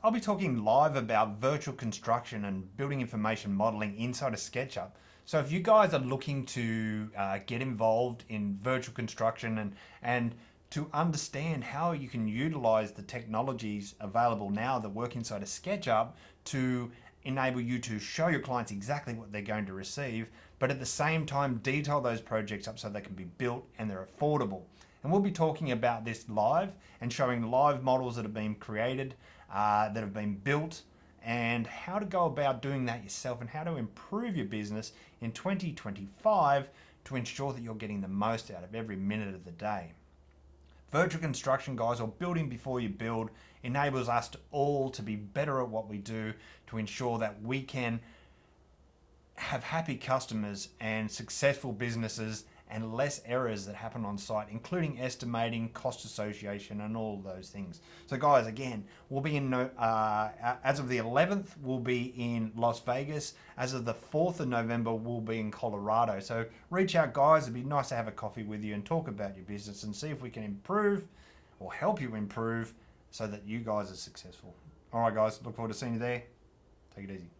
I'll be talking live about virtual construction and building information modeling inside of SketchUp. So if you guys are looking to get involved in virtual construction and to understand how you can utilize the technologies available now that work inside of SketchUp to enable you to show your clients exactly what they're going to receive, but at the same time detail those projects up so they can be built and they're affordable. And we'll be talking about this live and showing live models that have been created, that have been built, and how to go about doing that yourself and how to improve your business in 2025 to ensure that you're getting the most out of every minute of the day. Virtual construction, guys, or building before you build, enables us all to be better at what we do to ensure that we can have happy customers and successful businesses and less errors that happen on site, including estimating, cost association, and all of those things. So guys, again, we'll be in, as of the 11th, we'll be in Las Vegas. As of the 4th of November, we'll be in Colorado. So reach out, guys. It'd be nice to have a coffee with you and talk about your business and see if we can improve or help you improve so that you guys are successful. All right, guys, look forward to seeing you there. Take it easy.